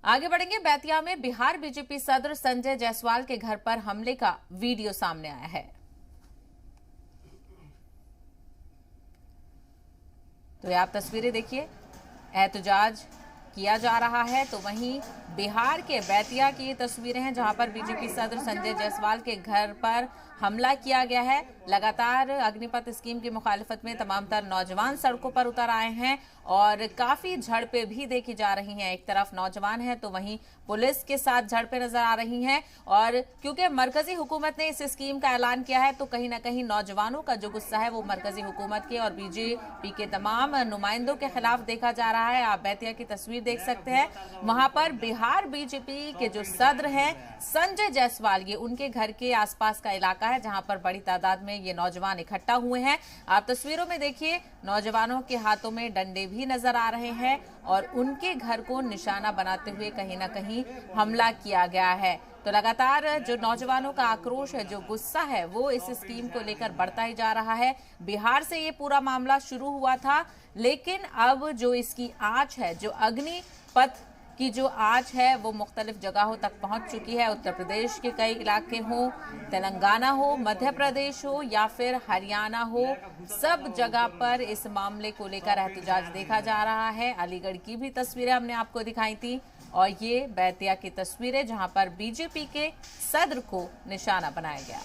आगे बढ़ेंगे। बेतिया में बिहार बीजेपी सदर संजय जायसवाल के घर पर हमले का वीडियो सामने आया है। तो ये आप तस्वीरें देखिए, एहतजाज किया जा रहा है। तो वहीं बिहार के बेतिया की ये तस्वीरें हैं जहां पर बीजेपी सदर संजय जायसवाल के घर पर हमला किया गया है। लगातार अग्निपथ स्कीम की मुखालिफत में तमाम तर नौजवान सड़कों पर उतर आए हैं और काफी झड़पें भी देखी जा रही हैं। एक तरफ नौजवान है तो वहीं पुलिस के साथ झड़पें नजर आ रही हैं। और क्योंकि मरकजी हुकूमत ने इस स्कीम का ऐलान किया है तो कहीं ना कहीं नौजवानों का जो गुस्सा है वो मरकजी हुकूमत के और बीजेपी के तमाम नुमाइंदों के खिलाफ देखा जा रहा है। आप बेतिया की तस्वीर देख सकते हैं, वहां पर बिहार बीजेपी के जो सदर हैं संजय जायसवाल, ये उनके घर के आसपास का इलाका है जहां पर बड़ी तादाद में ये नौजवान इकट्ठा हुए हैं। आप तस्वीरों में देखिए, नौजवानों के हाथों में डंडे भी नजर आ रहे हैं और उनके घर को निशाना बनाते हुए कहीं ना कहीं हमला किया गया है। तो लगातार जो नौजवानों का आक्रोश है, जो गुस्सा है, वो इस स्कीम को लेकर बढ़ता ही जा रहा है। बिहार से ये पूरा मामला शुरू हुआ था, लेकिन अब जो इसकी आंच है, जो अग्निपथ की जो आंच है, वो मुख्तलिफ जगहों तक पहुंच चुकी है। उत्तर प्रदेश के कई इलाके हो, तेलंगाना हो, मध्य प्रदेश हो या फिर हरियाणा हो, सब जगह पर इस मामले को लेकर एहतजाज देखा जा रहा है। अलीगढ़ की भी तस्वीरें हमने आपको दिखाई थी और ये बेतिया की तस्वीरें जहां पर बीजेपी के सदर को निशाना बनाया गया।